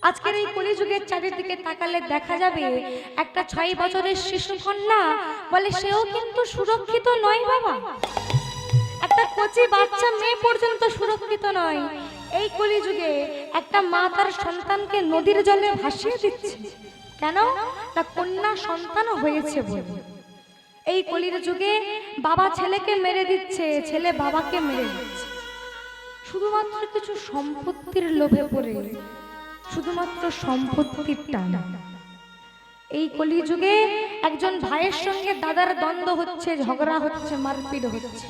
আজকের এই কলিযুগের চারিদিকে তাকালে দেখা যাবে একটা 6 বছরের শিশু কন্যা বলে সেও কিন্তু সুরক্ষিত নয় বাবা। একটা কচি বাচ্চা মেয়ে পর্যন্ত সুরক্ষিত নয়। এই কলিযুগে একটা মা তার সন্তানকে নদীর জলে ভাসিয়ে দিচ্ছে। কেন? না কন্যা সন্তান হয়েছে বলে। এই কলির যুগে বাবা ছেলেকে মেরে দিচ্ছে, ছেলে বাবাকে মেরে দিচ্ছে, শুধুমাত্র কিছু সম্পত্তির লোভে পড়ে, শুধুমাত্র সম্পত্তির টানা। এই কলিযুগে একজন ভাইয়ের সঙ্গে দাদার দ্বন্দ্ব হচ্ছে, ঝগড়া হচ্ছে, মারপিট হচ্ছে।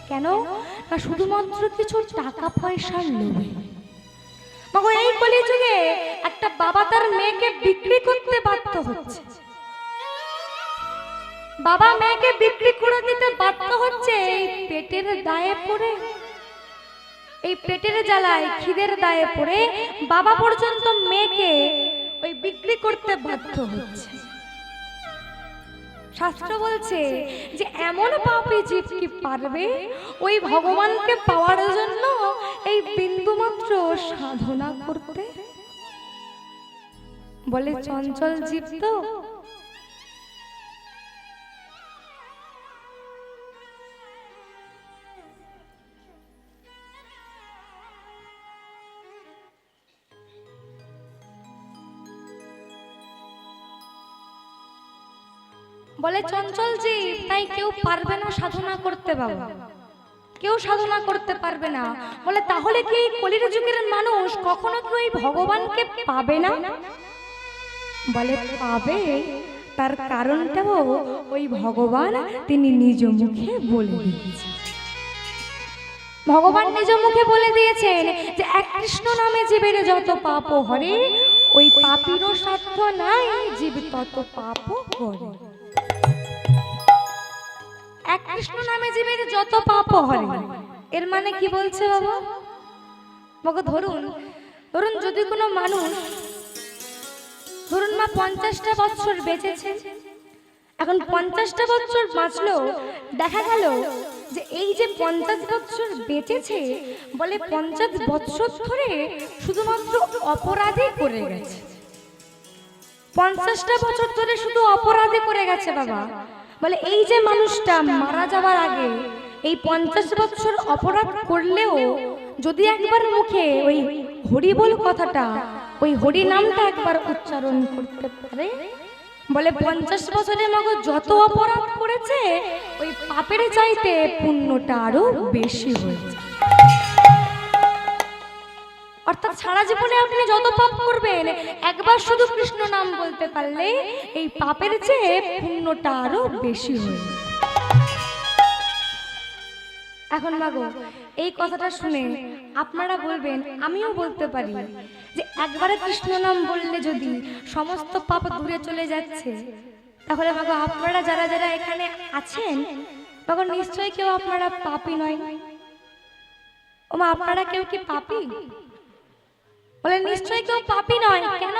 কেন? না শুধুমাত্র কিছু টাকা পয়সার লোভে। মগো এই কলিযুগে একটা বাবা তার মেয়েকে বিক্রি করতে বাধ্য হচ্ছে। বাবা মেয়েকে বিক্রি করে দিতে বাধ্য হচ্ছে এই পেটের দায়ে পড়ে, এই পেটের জ্বালায়, খিদের দায়ে পড়ে বাবা পর্যন্ত মেয়েকে ওই বিক্রি করতে বাধ্য হচ্ছে। শাস্ত্র বলছে যে এমন পাপী জীব কি পারবে ওই ভগবানকে পাওয়ার জন্য এই বিন্দুমাত্র সাধনা করতে? বলে চঞ্চল জীব তো। বলে চঞ্চল জীব, তাই কেউ পারবে না সাধনা করতে বাবা, কেউ সাধনা করতে পারবে না। বলে তাহলে কি কলির যুগের মানুষ কখনো কি ওই ভগবানকে পাবে না? বলে পাবে, তার কারণটাও ওই ভগবান তিনি নিজ মুখে বলে দিয়েছেন। ভগবান নিজ মুখে বলে দিয়েছেন যে এক কৃষ্ণ নামে জীবের যত পাপ হরে, ওই পাপীরও সাধ্য নাই জীব তত পাপ করে। এক কৃষ্ণ নামে জীবের যত পাপ হরে, এর মানে কি বলছে বাবা? মগো ধরুন যদি কোনো মানুষ ধরুন না 50টা বছর বেঁচেছে, এখন 50টা বছর বাঁচলো, দেখা গেল যে এই যে 50 বছর বেঁচেছে, বলে 50 বছর ধরে শুধুমাত্র অপরাধী করে গেছে। 50টা বছর ধরে শুধু অপরাধী করে গেছে বাবা। বলে এই যে মানুষটা মারা যাওয়ার আগে এই 50 বছর অপরাধ করলেও যদি একবার মুখে ওই হরি বল কথাটা, ওই হরি নামটা একবার উচ্চারণ করতে পারে, বলে 50 বছরে মগো যত অপরাধ করেছে ওই পাপের চাইতে পুণ্যটা আরো বেশি হয়েছে। অর্থাৎ সারা জীবনে আপনি যত পাপ করবেন একবার শুধু কৃষ্ণ নাম বলতে পারলে এই পাপের চেয়ে পুণ্যটা আরো বেশি হয়ে। এখন মাগো এই কথাটা শুনে আপনারা বলবেন, আমিও বলতে পারি যে একবারে কৃষ্ণ নাম বললে যদি সমস্ত পাপ দূরে চলে যাচ্ছে, তাহলে মাগো আপনারা যারা যারা এখানে আছেন মাগো নিশ্চয়ই কেউ আপনারা পাপী নয়। ওমা আপনারা কেউ কি পাপী? বলে নিশ্চয়ই কেউ পাপী নয়। কেন?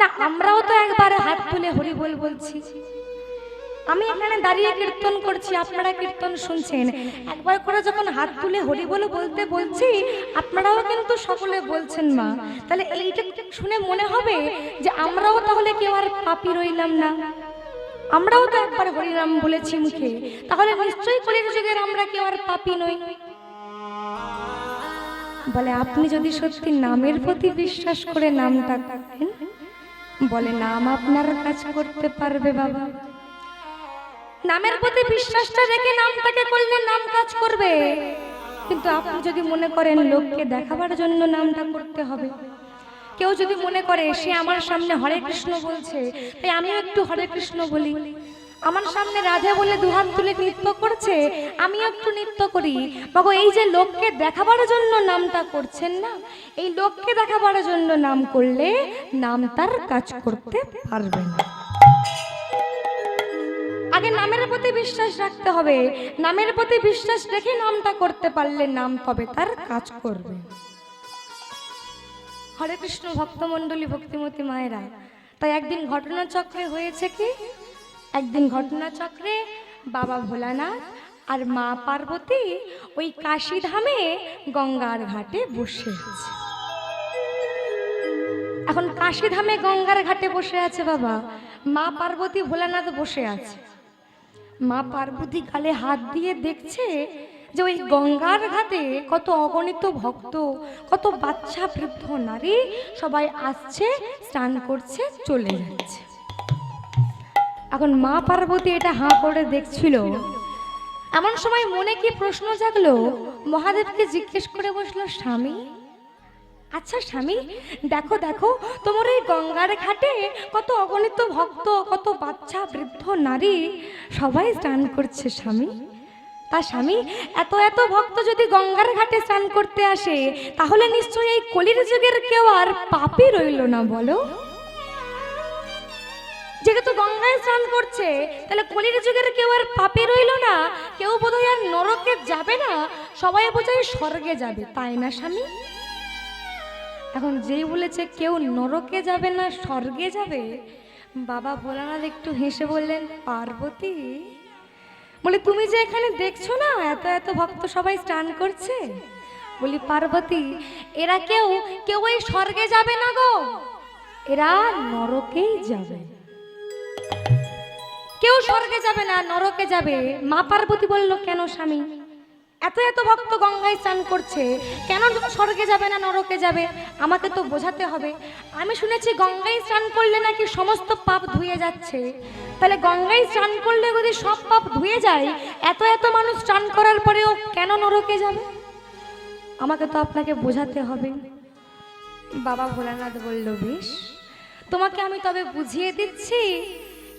না আমরাও তো একবার হাত তুলে হরি বল বলছি। আমি এখানে দাঁড়িয়ে কীর্তন করছি, আপনারা কীর্তন শুনছেন, একবার করে যখন হাত তুলে হরি বল বলতে বলছি আপনারাও কিন্তু সকলে বলছেন মা। তাহলে এইটা শুনে মনে হবে যে আমরাও তাহলে কেউ আর পাপী রইলাম না, আমরাও তো একবার হরিনাম বলেছি মুখে, তাহলে নিশ্চয়ই কলির যুগের আমরা কেউ আর পাপী নই। বলে আপনি যদি সত্যি নামের প্রতি বিশ্বাস করে নামটা করেন, বলে নাম আপনার কাজ করতে পারবে বাবা। নামের প্রতি বিশ্বাসটা রেখে নামটাকে করলে নাম কাজ করবে। কিন্তু আপনি যদি মনে করেন লোককে দেখাবার জন্য নামটা করতে হবে, কেউ যদি মনে করে সে আমার সামনে হরে কৃষ্ণ বলছে তাই আমিও একটু হরে কৃষ্ণ বলি, আমার সামনে রাধে বলে দুহাত তুলে নৃত্য করছে আমিও একটু নৃত্য করি, বাবা এই যে লোককে দেখাবার জন্য নামটা করছেন না, এই লোককে দেখাবার জন্য নাম করলে নাম তার কাজ করতে পারবে না। আগে নামের প্রতি বিশ্বাস রাখতে হবে, নামের প্রতি বিশ্বাস রেখে নামটা করতে পারলে নাম তবে তার কাজ করবে। হরে কৃষ্ণ ভক্তমণ্ডলী, ভক্তিমতী মায়েরা, তাই একদিন ঘটনাচক্রে হয়েছে কি, একদিন ঘটনাচক্রে বাবা ভোলানাথ আর মা পার্বতী ওই কাশী ধামে গঙ্গার ঘাটে বসে আছে। এখন কাশীধামে গঙ্গার ঘাটে বসে আছে বাবা, মা পার্বতী ভোলানাথ বসে আছে। মা পার্বতী গালে হাত দিয়ে দেখছে যে ওই গঙ্গার ঘাটে কত অগণিত ভক্ত, কত বাচ্চা বৃদ্ধ নারী সবাই আসছে, স্নান করছে, চলে যাচ্ছে। এখন মা পার্বতী এটা হাঁ করে দেখছিল। এমন সময় মনে কি প্রশ্ন জাগলো, মহাদেবকে জিজ্ঞেস করে বসলো, স্বামী, আচ্ছা স্বামী, দেখো দেখো তোমার এই গঙ্গার ঘাটে কত অগণিত ভক্ত, কত বাচ্চা বৃদ্ধ নারী সবাই স্নান করছে স্বামী। তা স্বামী, এত এত ভক্ত যদি গঙ্গার ঘাটে স্নান করতে আসে, তাহলে নিশ্চয়ই এই কলির যুগের কেউ আর পাপী রইল না বলো? যেহেতু গঙ্গায় স্নান করছে, তাহলে কলির যুগের কেউ আর পাপী রইল না, কেউ বোধহয় আর নরকে যাবে না, সবাই বোধহয় স্বর্গে যাবে, তাই না স্বামী? এখন যেই বলেছে কেউ নরকে যাবে না, স্বর্গে যাবে, বাবা ভোলানাথ একটু হেসে বললেন, পার্বতী, বলে তুমি যে এখানে দেখছো না এত এত ভক্ত সবাই স্নান করছে, বলি পার্বতী, এরা কেউ কেউ ওই স্বর্গে যাবে না গো, এরা নরকেই যাবে। কেউ স্বর্গে যাবে না, নরকে যাবে। মা পার্বতী বলল, কেন স্বামী, এত এত ভক্ত গঙ্গায় স্নান করছে, কেন স্বর্গে যাবে না, নরকে যাবে? আমাকে তো বোঝাতে হবে। আমি শুনেছি গঙ্গায় স্নান করলে নাকি সমস্ত পাপ ধুয়ে যাচ্ছে, তাহলে গঙ্গায় স্নান করলে যদি সব পাপ ধুয়ে যায়, এত এত মানুষ স্নান করার পরেও কেন নরকে যাবে? আমাকে তো আপনাকে বোঝাতে হবে। বাবা ভোলানাথ বলল, বেশ, তোমাকে আমি তবে বুঝিয়ে দিচ্ছি,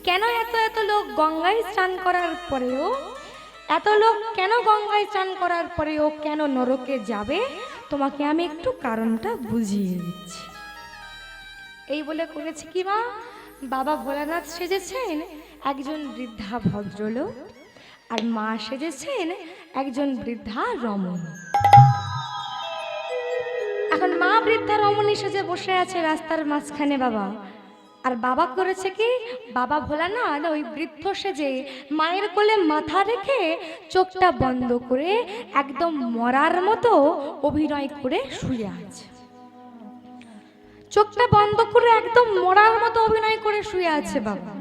কেন এত এত লোক গঙ্গায় স্নান করার পরেও, এত লোক কেন গঙ্গায় স্নান করার পরেও কেন নরকে যাবে, তোমাকে আমি একটু কারণটা বুঝিয়ে দিচ্ছি। এই বলে করেছে কি মা, বাবা ভোলানাথ সেজেছেন একজন বৃদ্ধা ভদ্রলোক, আর মা সেজেছেন একজন বৃদ্ধা রমণী। এখন মা বৃদ্ধা রমণী সেজে বসে আছে রাস্তার মাঝখানে বাবা, আর বাবা করেছে কি, বাবা ভোলানাথ ওই বৃদ্ধ সেজে মায়ের কোলে মাথা রেখে চোখটা বন্ধ করে একদম মরার মতো অভিনয় করে শুয়ে আছে। চোখটা বন্ধ করে একদম মরার মতো অভিনয় করে শুয়ে আছে বাবা।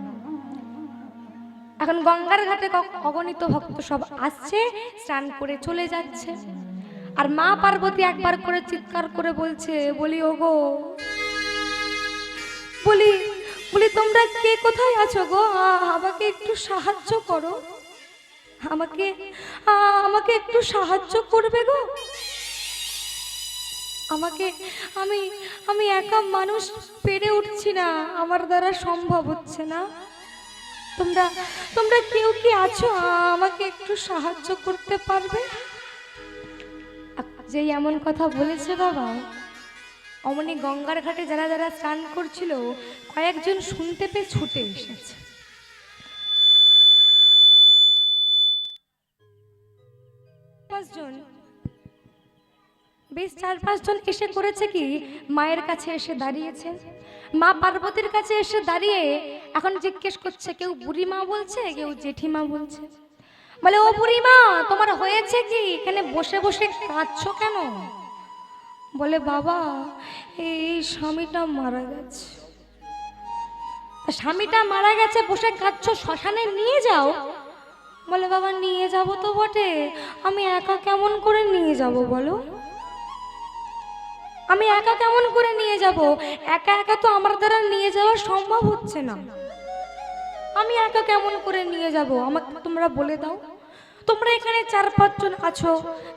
এখন গঙ্গার ঘাটে অগণিত ভক্ত সব আসছে, স্নান করে চলে যাচ্ছে, আর মা পার্বতী একবার করে চিৎকার করে বলছে, বলি ওগো, বলি বলি তোমরা কে কোথায় আছো গো, আমাকে একটু সাহায্য করো, আমাকে আমাকে একটু সাহায্য করবে গো, আমাকে, আমি আমি একা মানুষ পেরে উঠছি না, আমার দ্বারা সম্ভব হচ্ছে না, তোমরা তোমরা কেউ কি আছো, আমাকে একটু সাহায্য করতে পারবে? যেই এমন কথা বলেছে বাবা, অমনি গঙ্গার ঘাটে যারা যারা স্নান করছিল কয়েকজন শুনতে পেয়ে ছুটে এসেছে। বেশ 4-5 জন এসে করেছে কি, মায়ের কাছে এসে দাঁড়িয়েছে। মা পার্বতীর কাছে এসে দাঁড়িয়ে এখন জিজ্ঞেস করছে, কেউ বুড়িমা বলছে, কেউ জেঠিমা বলছে। বলে, ও বুড়িমা, তোমার হয়েছে কি, এখানে বসে বসে কাঁদছো কেন? বলে, বাবা, এই স্বামীটা মারা গেছে। স্বামীটা মারা গেছে, বসে কাঁদছো, শ্মশানে নিয়ে যাও। বলে, বাবা, নিয়ে যাব তো বটে, আমি একা কেমন করে নিয়ে যাব বলো, আমি একা কেমন করে নিয়ে যাব, একা একা তো আমার দ্বারা নিয়ে যাওয়া সম্ভব হচ্ছে না, আমি একা কেমন করে নিয়ে যাব, আমাকে তোমরা বলে দাও। তোমরা এখানে 4-5 জন আছো,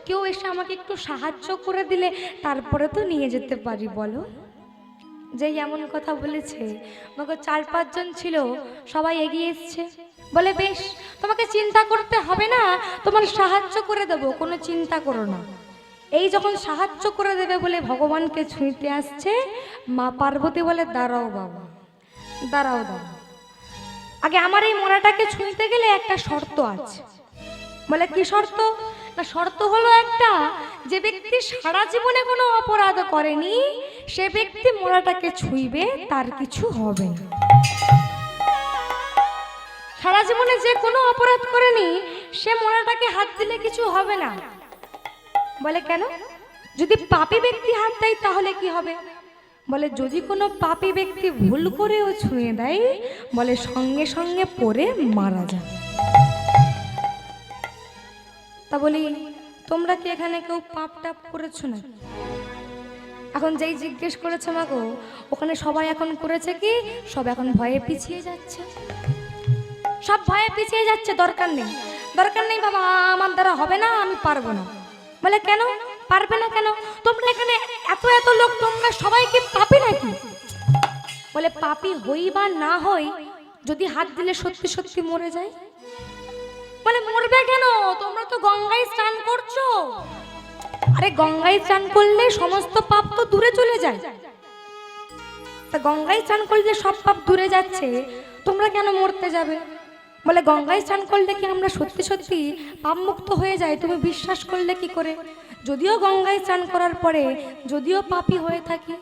কেউ এসে আমাকে একটু সাহায্য করে দিলে তারপরে তো নিয়ে যেতে পারি বলো। যেই এমন কথা বলেছে, আমাকে 4-5 জন ছিল, সবাই এগিয়ে এসছে। বলে, বেশ, তোমাকে চিন্তা করতে হবে না, তোমার সাহায্য করে দেবো, কোনো চিন্তা করো না। এই যখন সাহায্য করে দেবে বলে ভগবানকে ছুঁইতে আসছে, মা পার্বতী বলে, দাঁড়াও বাবা, দাঁড়াও দাঁড়াও, আগে আমার এই মরাটাকে ছুঁইতে গেলে একটা শর্ত আছে। বলে, কি শর্ত? না, শর্ত হলো একটা, যে ব্যক্তি সারা জীবনে কোনো অপরাধ করেনি সে ব্যক্তি মোড়াটাকে ছুঁইবে, তার কিছু হবে না। সারা জীবনে যে কোনো অপরাধ করেনি সে মোড়াটাকে হাত দিলে কিছু হবে না। বলে, কেন? যদি পাপী ব্যক্তি হাত দেয় তাহলে কি হবে? বলে যদি কোনো পাপী ব্যক্তি ভুল করেও ছুঁয়ে দেয় বলে সঙ্গে সঙ্গে পড়ে মারা যায়। তা বলি তোমরা কি এখানে কেউ পাপ টাপ করেছো না? এখন যেই জিজ্ঞেস করেছে মাগো, ওখানে সবাই এখন করেছে কি, সব এখন ভয়ে পিছিয়ে যাচ্ছে, সব ভয়ে পিছিয়ে যাচ্ছে। দরকার নেই, দরকার নেই বাবা, আমার দ্বারা হবে না, আমি পারবো না। বলে কেন পারবে না কেন? তোমরা এখানে এত এত লোক, তোমরা সবাই কি পাপী নাকি? বলে পাপী হই বা না হই, যদি হাত দিলে সত্যি সত্যি মরে যায়। বলে মরবে কেন? তোমরা তো গঙ্গায় স্নান করছো। আরে গঙ্গায় স্নান করলে সমস্ত পাপ তো দূরে চলে যায়। তা গঙ্গায় স্নান করলে সব পাপ দূরে যাচ্ছে, তোমরা কেন মরতে যাবে? বলে গঙ্গায় স্নান করলে কি আমরা সত্যি সত্যি পাপ মুক্ত হয়ে যাই? তুমি বিশ্বাস করলে কি করে? যদিও গঙ্গায় স্নান করার পরে যদিও পাপী হয়ে থাকি,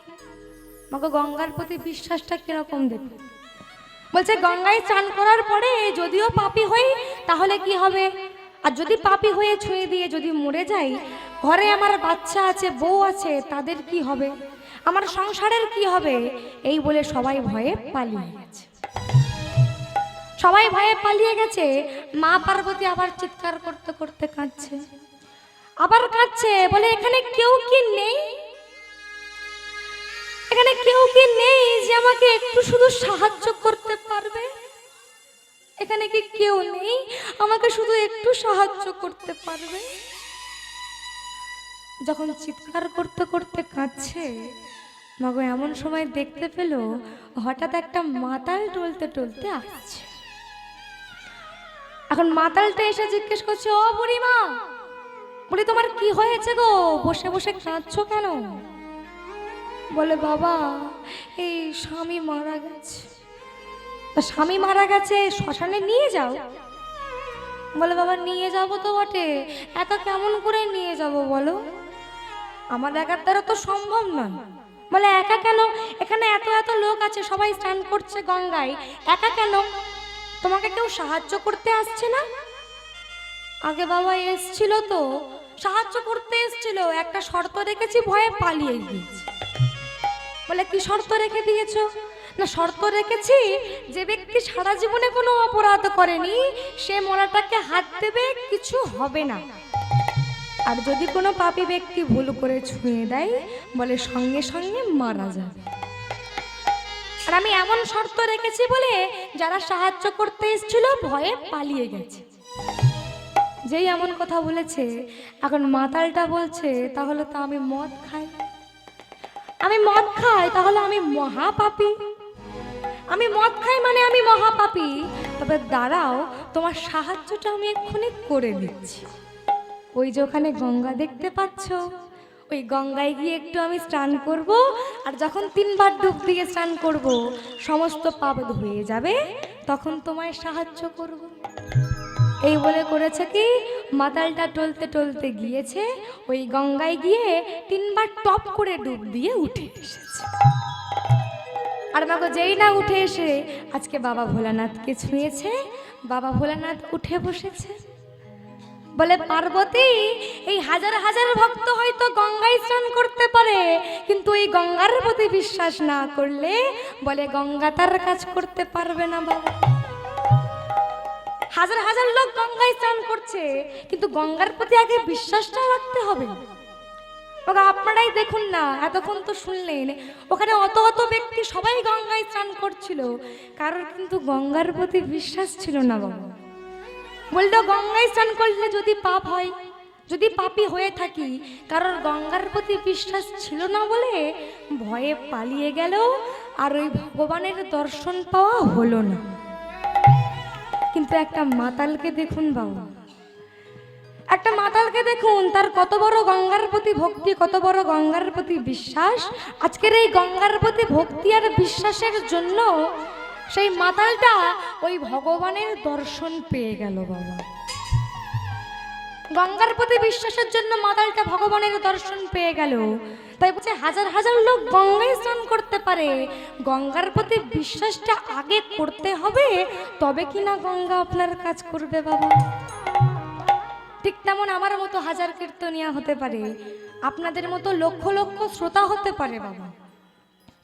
আমাকে গঙ্গার প্রতি বিশ্বাসটা কিরকম দেখো। বলছে গঙ্গায় স্নান করার পরে যদিও পাপী হই তাহলে কি হবে? আর যদি পাপী হয়ে ছুঁয়ে দিয়ে যদি মরে যাই, ঘরে আমার বাচ্চা আছে, বউ আছে, তাদের কি হবে? আমার সংসারের কি হবে? এই বলে সবাই ভয়ে পালিয়ে গেছে। সবাই ভয়ে পালিয়ে গেছে। মা পার্বতী আবার চিৎকার করতে করতে কাঁদছে, আবার কাঁদছে। বলে এখানে কেউ কি নেই? এখানে কেউ কি নেই যে আমাকে একটু শুধু সাহায্য করতে পারবে? এখানে কি কেউ নেই আমাকে শুধু একটু সাহায্য করতে পারবে? যখন চিৎকার করতে করতে কাঁদছে, মাগো এমন সময় দেখতে পেল হঠাৎ একটা মাতাল টলতে টলতে আসছে। এখন মাতালটা এসে জিজ্ঞেস করছে, ও বুড়িমা, বলি তোমার কি হয়েছে গো? বসে বসে কাঁদছো কেন? বলে বাবা, এই স্বামী মারা গেছে। স্বামী মারা গেছে, শ্মশানে নিয়ে যাও। বলে বাবা নিয়ে যাবো তো বটে, একা কেমন করে নিয়ে যাব বলো? আমার একার দ্বারা তো সম্ভব নয়। বলে একা কেন? এখানে এত এত লোক আছে, সবাই স্নান করছে গঙ্গায়, একা কেন? তোমাকে কেউ সাহায্য করতে আসছে না? আগে বাবা এসছিল তো, সাহায্য করতে এসছিল, একটা শর্ত রেখেছি, ভয়ে পালিয়ে গিয়েছি। বলে কি শর্ত রেখে দিয়েছো? না শর্ত রেখেছি যে ব্যক্তি সারা জীবনে কোনো অপরাধ করেনি সে মরাটাকে হাত দেবে, কিছু হবে না। আর যদি কোনো পাপী ব্যক্তি ভুল করে ছুঁয়ে দেয় বলে সঙ্গে সঙ্গে মারা যাবে। আর আমি এমন শর্ত রেখেছি বলে যারা সাহায্য করতে এসেছিল ভয়ে পালিয়ে গেছে। যেই এমন কথা বলেছে, এখন মাতালটা বলছে তাহলে তো আমি মদ খাই, আমি মদ খাই তাহলে আমি মহাপাপী, আমি মদ খাই মানে আমি মহাপাপী। তবে দাঁড়াও, তোমার সাহায্যটা আমি এক্ষুনি করে দিচ্ছি। ওই যে ওখানে গঙ্গা দেখতে পাচ্ছ, ওই গঙ্গায় গিয়ে একটু আমি স্নান করব, আর যখন 3 বার ডুব দিয়ে স্নান করব সমস্ত পাপ ধুয়ে যাবে, তখন তোমায় সাহায্য করব। এই বলে করেছে কি, মাতালটা টলতে টলতে গিয়েছে, ওই গঙ্গায় গিয়ে 3 বার টপ করে ডুব দিয়ে উঠে এসেছে। আর মাগো যেই না উঠে এসে আজকে বাবা ভোলানাথকে ছুঁয়েছে, বাবা ভোলানাথ উঠে বসেছে। বলে পার্বতী, এই হাজার হাজার ভক্ত হয়তো গঙ্গায় স্নান করতে পারে, কিন্তু এই গঙ্গার প্রতি বিশ্বাস না করলে বলে গঙ্গা তার কাজ করতে পারবে না বাবা। হাজার হাজার লোক গঙ্গায় স্নান করছে, কিন্তু গঙ্গার প্রতি আগে বিশ্বাসটা রাখতে হবে। আপনারাই দেখুন না, এতক্ষণ তো শুনলেন ওখানে অত অত ব্যক্তি সবাই গঙ্গায় স্নান করছিল, কারোর কিন্তু গঙ্গার প্রতি বিশ্বাস ছিল না বাবা। বলতো গঙ্গায় স্নান করলে যদি পাপ হয়, যদি পাপী হয়ে থাকি, কারোর গঙ্গার প্রতি বিশ্বাস ছিল না বলে ভয়ে পালিয়ে গেল, আর ওই ভগবানের দর্শন পাওয়া হলো না। কিন্তু একটা মাতালকে দেখুন বাবা, একটা মাতালকে দেখুন, তার কত বড় গঙ্গার প্রতি ভক্তি, কত বড় গঙ্গার প্রতি বিশ্বাস। আজকের এই গঙ্গার প্রতি ভক্তি আর বিশ্বাসের জন্য সেই মাতালটা ওই ভগবানের দর্শন পেয়ে গেল বাবা। গঙ্গার প্রতি বিশ্বাসের জন্য মাতালটা ভগবানের দর্শন পেয়ে গেল। তাই বলছে হাজার হাজার লোক গঙ্গায় স্নান করতে পারে, গঙ্গার প্রতি বিশ্বাসটা আগে করতে হবে, তবে কিনা গঙ্গা আপনার কাজ করবে বাবা। ঠিক তেমন আমার মতো হাজার কীর্তনিয়া হতে পারে, আপনাদের মতো লক্ষ লক্ষ শ্রোতা হতে পারে বাবা,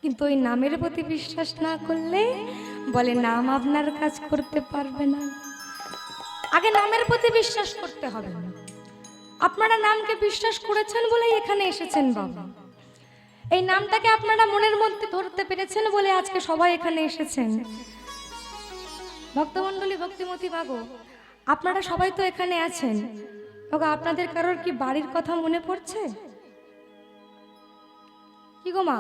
কিন্তু ওই নামের প্রতি বিশ্বাস না করলে বলে নাম আপনার কাজ করতে পারবে না। আগে নামের প্রতি বিশ্বাস করতে হবে। আপনারা নামকে বিশ্বাস করেছেন বলেই এখানে এসেছেন বাবা। এই নামটাকে আপনারা মনের মধ্যে ধরতে পেরেছেন বলে আজকে সবাই এখানে এসেছেন। ভক্তমণ্ডলী, ভক্তিমতী বাগো, আপনারা সবাই তো এখানে আছেন। বাবা, আপনাদের কারোর কি বাড়ির কথা মনে পড়ছে? কি গো মা,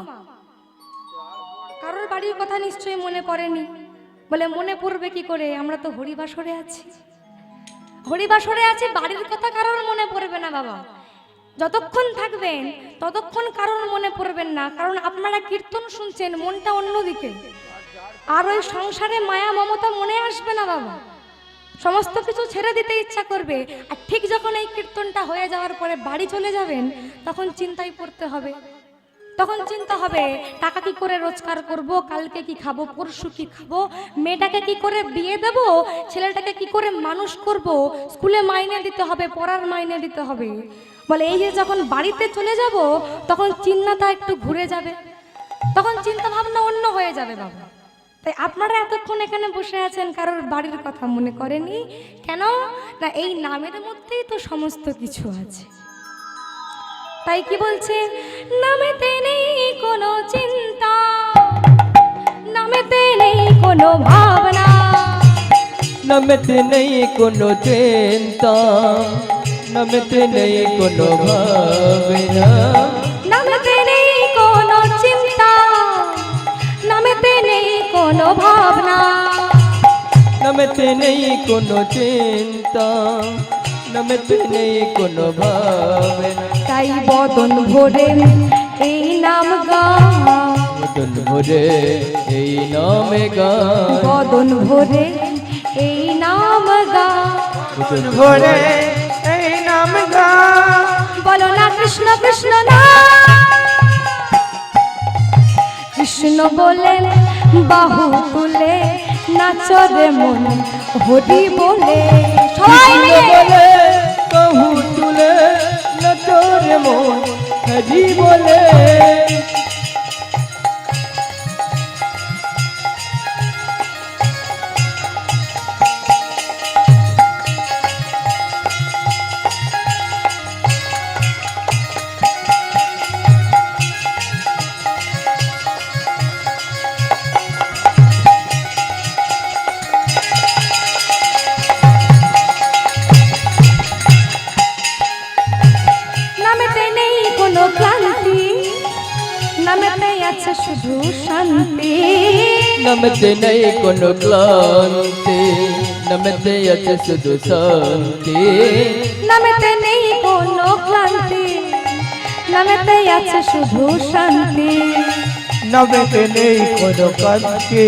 কারোর বাড়ির কথা নিশ্চয়ই মনে পড়েনি। বলে মনে পড়বে কি করে, আমরা তো হরিবাসরে আছি। হরিবাসরে আছে, বাড়ির কথা কারোর মনে পড়বে না বাবা। যতক্ষণ থাকবেন ততক্ষণ কারোর মনে পড়বেন না, কারণ আপনারা কীর্তন শুনছেন, মনটা অন্যদিকে। আর ওই সংসারে মায়া মমতা মনে আসবে না বাবা, সমস্ত কিছু ছেড়ে দিতে ইচ্ছা করবে। আর ঠিক যখন এই কীর্তনটা হয়ে যাওয়ার পরে বাড়ি চলে যাবেন, তখন চিন্তায় পড়তে হবে। তখন চিন্তা হবে টাকা কি করে রোজগার করব, কালকে কি খাবো, পরশু কি খাবো, মেয়েটাকে কি করে বিয়ে দেব, ছেলেটাকে কি করে মানুষ করব, স্কুলে মাইনে দিতে হবে, পড়ার মাইনে দিতে হবে। বলে এই যে যখন বাড়িতে চলে যাব তখন চিন্তাটা একটু ঘুরে যাবে, তখন চিন্তা ভাবনা অন্য হয়ে যাবে বাবা। তাই আপনারা এতক্ষণ এখানে বসে আছেন, কারোর বাড়ির কথা মনে করেনি কেন না? এই নামের মধ্যেই তো সমস্ত কিছু আছে। তাই কি বলছে, নামেতে নেই কোনো চিন্তা, নামেতে নেই কোনো ভাবনা, নামেতে নেই কোনো চিন্তা, নামেতে নেই কোনো ভাবনা, নামেতে নেই কোনো চিন্তা, নামেতে নেই কোনো ভাবনা, নামেতে নেই কোনো চিন্তা, নামেতে নেই কোনো ভাবনা। তাই বদন ভরে এই নাম গান, বদন ভরে এই নামে গান, বদন ভরে এই নাম গান, বদন ভরে এই নাম গান। বলো না কৃষ্ণ কৃষ্ণ না, কৃষ্ণ বলে বাহু তুলে নাচরে মন হরি বলে, সবাই মিলে বলে বাহু তুলে নাচরে মন হরি বলে। নামেতে নেই কোনো ক্লান্তি, নামেতে আছে শুধু শান্তি, নামেতে নেই কোনো ক্লান্তি, নামেতে আছে শুধু শান্তি, নামেতে নেই কোনো ক্লান্তি, নামেতে আছে শুধু শান্তি। নামেতে নেই কোনো কান্তি,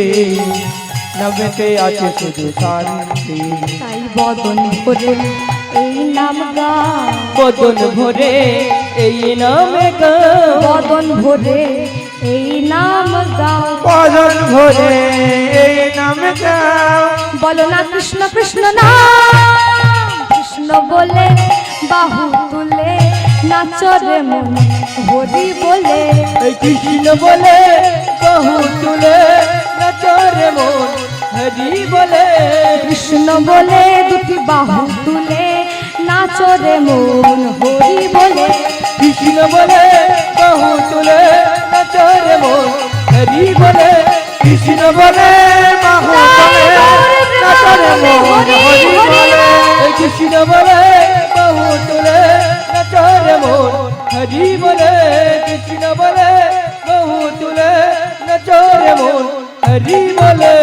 নামেতে আছে শুধু শান্তি। তাই বদন ভরে এই নাম গান, বদন ভরে এই নামে গান, বদন ভরে এই নাম গান। বদন ভরে এই নাম গাও, বলো না কৃষ্ণ কৃষ্ণ না, কৃষ্ণ বলে বাহু তুলে নাচরে মন হরি বলে, এই কৃষ্ণ বলে বাহু তুলে নাচরে মন হরি বলে। কৃষ্ণ বলে দুটি বাহু তুলে নাচরে মন হরি বলে, কৃষ্ণ বলে বাহু তুলে নাচরে মন হরি বলে। কৃষ্ণ বলে বাহু তুলে নাচরে মন হরি বলে। এই কৃষ্ণ বলে বাহু তুলে নাচরে মন হরি বলে, কৃষ্ণ বলে বাহু তুলে নাচরে মন হরি বলে।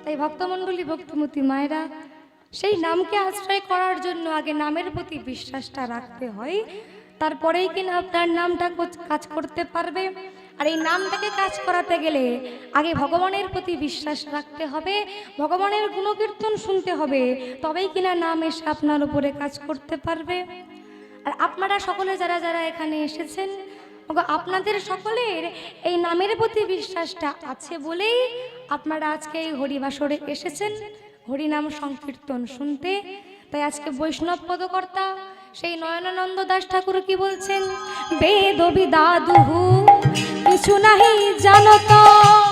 তাই ভক্তমণ্ডলী, ভক্তিমতী মায়েরা, সেই নামকে আশ্রয় করার জন্য আগে নামের প্রতি বিশ্বাসটা রাখতে হয়, তারপরেই কিনা আপনার নামটা কাজ করতে পারবে। আর এই নামটাকে কাজ করাতে গেলে আগে ভগবানের প্রতি বিশ্বাস রাখতে হবে, ভগবানের গুণকীর্তন শুনতে হবে, তবেই কিনা নাম এসে আপনার উপরে কাজ করতে পারবে। আর আপনারা সকলে যারা যারা এখানে এসেছেন, আপনাদের সকলের এই নামের প্রতি বিশ্বাসটা আছে বলেই আপনারা আজকে এই হরিবাসরে এসেছেন হরিনাম সংকীর্তন শুনতে। তাই আজকে বৈষ্ণব পদকর্তা সেই নয়নানন্দ দাস ঠাকুর কি বলছেন, বেদ বিদাদুহু কিছু নাহি জানত,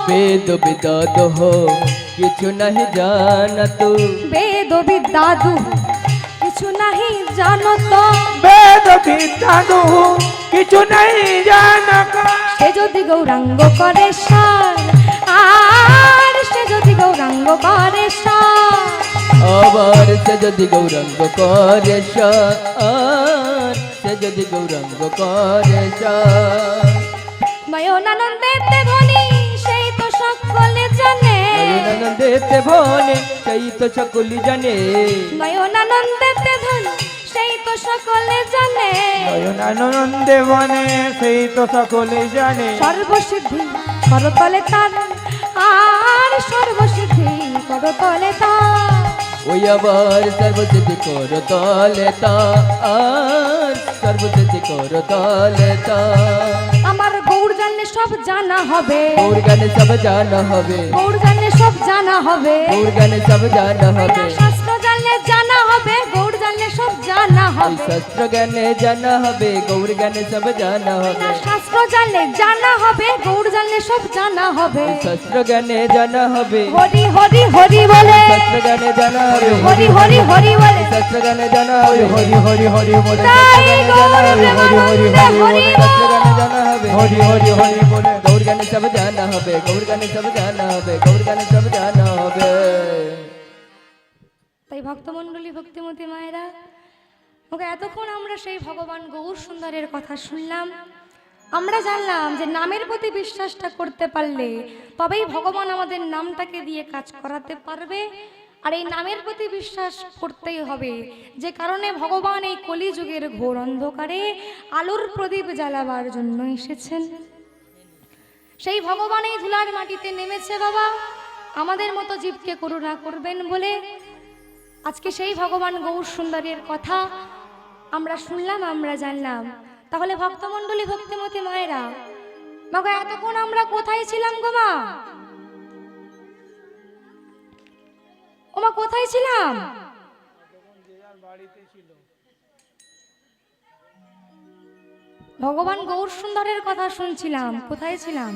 বেদ বিদাত হো কিছু নাহি জানত, বেদ বিদাদুহু কিছু নাহি জানত, বেদ বিদ্যাদু কিছু নাই জানক, সে যদি গৌরাঙ্গ করে সার, আর সে যদি গৌরাঙ্গ করে সার, আবার সে যদি গৌরাঙ্গ করে সার, সে যদি গৌরাঙ্গ করে সার, নয়নানন্দেতে ধনী সেই তো সকলে জানে, নয়নানন্দেতে ভনে সেই তো সকলি জানে, নয়নানন্দেতে ধনী সেই তো সকলে জানে, নয়নানন্দে বনে সেই তো সকলে জানে, সর্বসিদ্ধি করতলে তার, আর সর্বসিদ্ধি করতলে তার, ওই আবার সর্বসিদ্ধি কর তলে তার, সর্বসিদ্ধি কর তলে তার, আমার গৌর জানলে সব জানা হবে, গৌর গানে সব জানা হবে, গৌর জানলে সব জানা হবে, গৌর গানে সব জানা হবে, শাস্ত্র জানলে জানা হবে, গৌর জানলে সব জানা ওই হবে, শাস্ত্র জ্ঞানে জানা হবে, গৌর গানে সব জানা হবে, শাস্ত্র জানলে জানা হবে, গৌর জানলে সব জানা হবে, শাস্ত্র জ্ঞানে জানা হবে, হরি হরি হরি বলে, শাস্ত্র জ্ঞানে জানা হবে, হরি হরি হরি বলে, শাস্ত্র জ্ঞানে জানা হবে, হরি হরি হরি বলে, তাই গৌর হরি হরি হরি প্রেমানন্দে হরি বলে, শাস্ত্র জ্ঞানে জানা হবে, হরি হরি হরি বলে, গৌর গানে সব জানা হবে, গৌর গানে সব জানা হবে, গৌর গানে সব জানা হবে। তাই ভক্তমণ্ডলী ভক্তিমতী মায়েরা, ওকে এতক্ষণ আমরা সেই ভগবান গৌর সুন্দরের কথা শুনলাম, আমরা জানলাম যে নামের প্রতি বিশ্বাসটা করতে পারলে তবেই ভগবান আমাদের নামটাকে দিয়ে কাজ করাতে পারবে। আর এই নামের প্রতি বিশ্বাস করতেই হবে, যে কারণে ভগবান এই কলিযুগের ঘোর অন্ধকারে আলোর প্রদীপ জ্বালাবার জন্য এসেছেন। সেই ভগবান এই ধুলার মাটিতে নেমেছে বাবা আমাদের মতো জীবকে করুণা করবেন বলে। আজকে সেই ভগবান গৌর সুন্দরের কথা আমরা শুনলাম, আমরা জানলাম। তাহলে ভক্তমণ্ডলী ভক্তিমতী মায়েরা, মাগো এতক্ষণ আমরা কোথায় ছিলাম গো মা? ও মা কোথায় ছিলাম? ভগবান গৌর সুন্দরের কথা শুনছিলাম। কোথায় ছিলাম?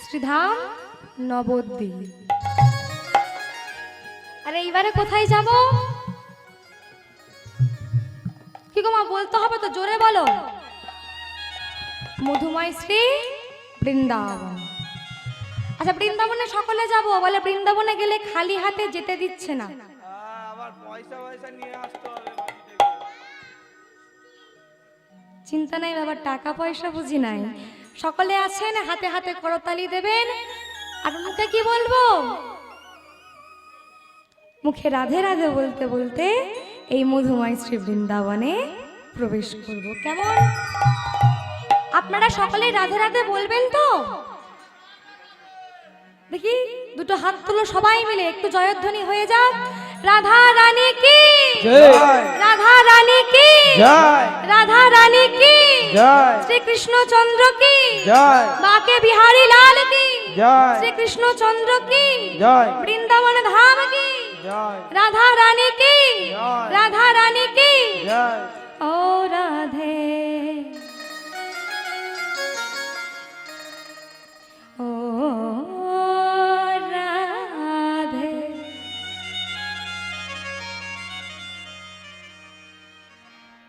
শ্রীধাম নবদ্বীপ। আরে এইবারে কোথায় যাব? কি গো মা বলতে হবে তো, জোরে বলো। মধুময় শ্রী বৃন্দাবন। আচ্ছা বৃন্দাবনে সকলে যাব, বলে বৃন্দাবনে গেলে খালি হাতে যেতে দিচ্ছে না। আবার পয়সা পয়সা নিয়ে আসতে হবে। চিন্তা নাই বাবা, টাকা পয়সা বুঝি নাই। সকলে আছেন, হাতে হাতে করতালি দেবেন। আর মুখে কি বলবো? মুখে রাধে রাধে বলতে বলতে এই মধুময় শ্রী বৃন্দাবনে প্রবেশ করব। কেমন? আপনারা সকলে রাধে রাধে বলবেন তো? দেখি দুটো হাত তুলো সবাই মিলে, একটু জয়ধ্বনি হয়ে যাক। রাধা রানী কি জয়, রাধা রানী কি জয়, রাধা রানী কি জয়, শ্রীকৃষ্ণ চন্দ্র কি জয়, বাকে বিহারী লাল কি জয়, শ্রীকৃষ্ণ চন্দ্র কি জয়, বৃন্দাবন ধাম কি জয়, রাধা রানী কি জয়, রাধা রানী কি জয়। ও রাধে ও রাধে।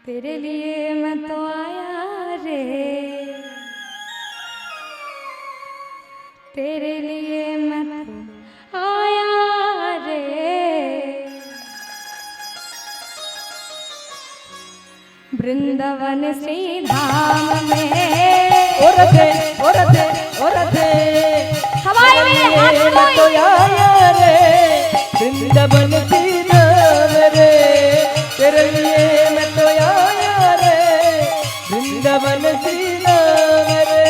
तेरे लिए मैं तो आया रे, तेरे लिए मैं तो आया रे, वृंदावन श्री धाम में। ओ रथे, ओ रथे, ओ रथे, सवाई में हाथ मैं तो उठाइए। आया रे, वृंदावन की नाम रे, तेरे लिए मैं तो आया रे, वृंदावन की नाम रे।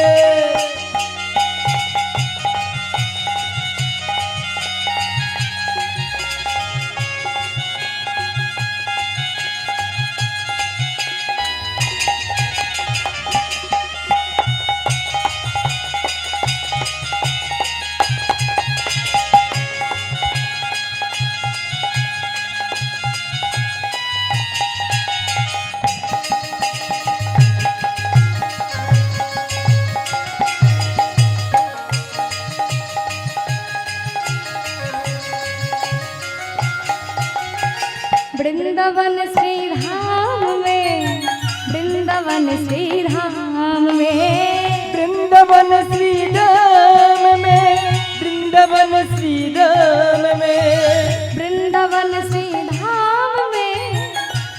वृंदावन श्री धाम में, वृंदावन श्री धाम में, वृंदावन श्री धाम में, वृंदावन श्री धाम में, वृंदावन श्री धाम में,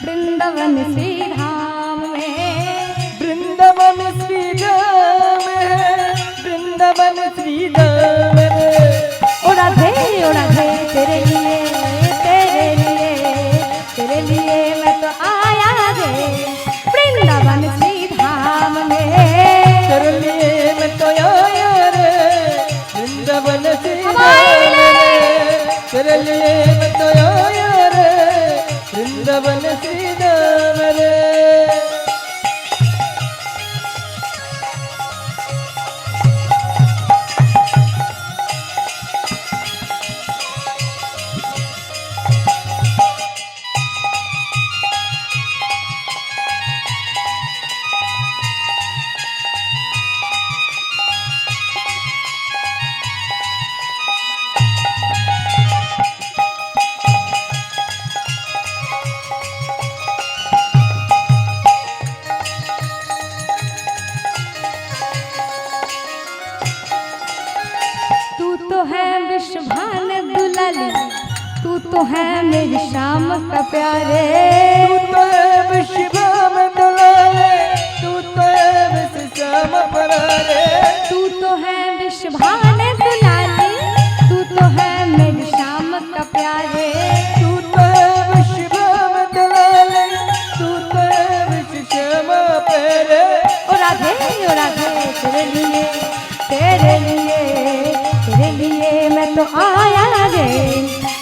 वृंदावन श्री धाम में, वृंदावन श्री धाम है, वृंदावन श्री धाम है। ओ राधे तेरे लिए, तेरे लिए, तेरे लिए मैं तो आया रे वृंदावन श्री धाम में। तेरे लिए मैं तो आया रे वृंदावन श्री धाम में। तेरे लिए मैं तो आया रे वृंदावन श्री धाम रे। विश्वभान दुलाली, तू तो है मेरी शाम का प्यारे। तू तो है विश्वभान दुलाले, तू तो है विश्व श्याम प्यारे। तू तो है विश्वभान दुलाली, तू तो है मेरी शाम का प्यारे। तू तो है विश्वभान दुलाले, तू तो है विश्व श्याम प्यारे। ओ राधे तेरे लिए, तेरे लिए, तेरे लिए मैं तो आया रे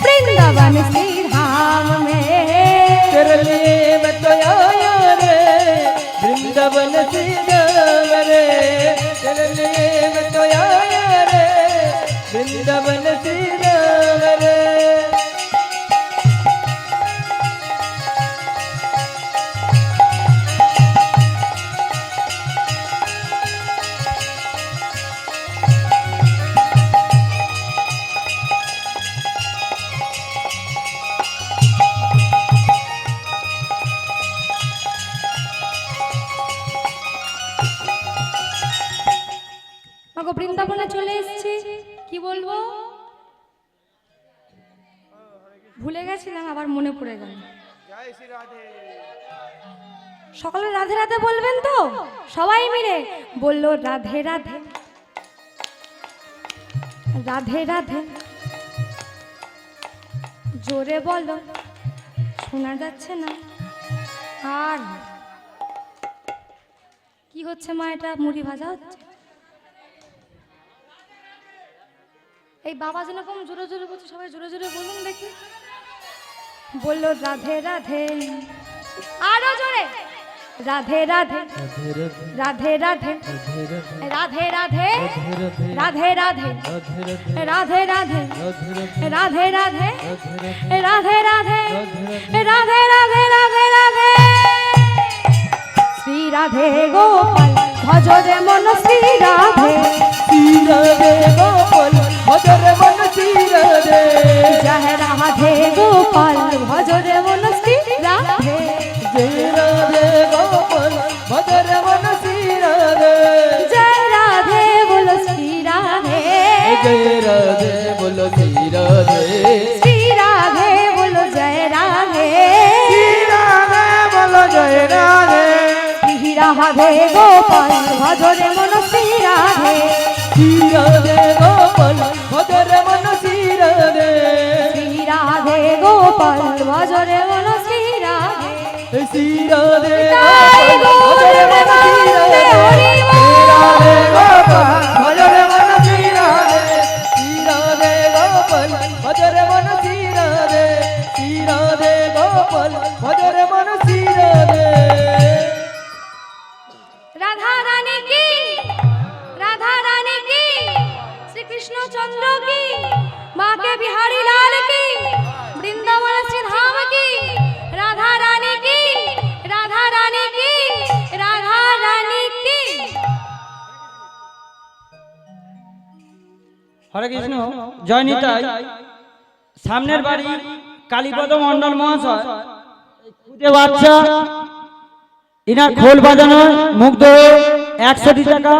वृंदावन श्री धाम में। तेरे लिए मैं तो आया रे वृंदावन श्री धाम रे। तेरे लिए मैं तो आया रे वृंदावन श्री धाम रे। বৃন্দাবনে চলে এসেছি, কি বলবো ভুলে গেছিলাম, আবার মনে পড়ে গেল। সকালে রাধে রাধে বলবেন তো সবাই মিলে? বললো রাধে রাধে, রাধে রাধে, জোরে বলো, শোনা যাচ্ছে না। আর কি হচ্ছে মা? এটা মুড়ি ভাজা হচ্ছে। এই বাবা যেরকম জোরে জোরে বলছে, সবাই জোরে জোরে বলুন দেখি। বললো রাধে রাধে, আরো জোরে, রাধে রাধে, রাধে রাধে, রাধে রাধে, রাধে রাধে, রাধে রাধে, রাধে রাধে, রাধে রাধে, রাধে রাধে, রাধে রাধে। শ্রী রাধে গোপাল ভজরে মন শ্রী রাধে, শ্রী রাধে গোপাল ভজরে মন শ্রী রাধে। জয় রাধে গোপাল ভজরে মন শ্রী রাধে। জয় রাধে গোপাল ভজরে মন শ্রী রাধে। জয় রাধে বলো শ্রী রাধে, জয় রাধে বলো শ্রী রাধে। শ্রী রাধে বলো জয় রাধে, শ্রী রাধে বলো জয় রাধে। শ্রী রাধে গোপাল ভজরে মন শ্রী রাধে। শ্রী রাধে গোপাল ভজরে মন শ্রী রাধে। শ্রী রাধে গোপাল ভজরে মন শ্রী রাধে। শ্রী রাধে তাই গোপাল ভজরে মন শ্রী রাধে। হরি রাধে গোপাল ভজরে মন শ্রী রাধে। শ্রী রাধে গোপাল ভজরে মন শ্রী রাধে। শ্রী রাধে গোপাল ভজরে মন শ্রী রাধে। রাধা রানী কি, রাধা রানী কি, শ্রী কৃষ্ণ চন্দ্র কি, মা के बिहारी लाल की, वृंदावन श्री धाम की, राधा रानी की, राधा रानी की, राधा रानी की। হরে কৃষ্ণ, জয় নিতাই। সামনের বাড়ি কালীপদ মণ্ডল মহাশয় খুদে বাচ্চা ইনার খোল বাজানো মুগ্ধ 100 টাকা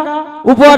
উপর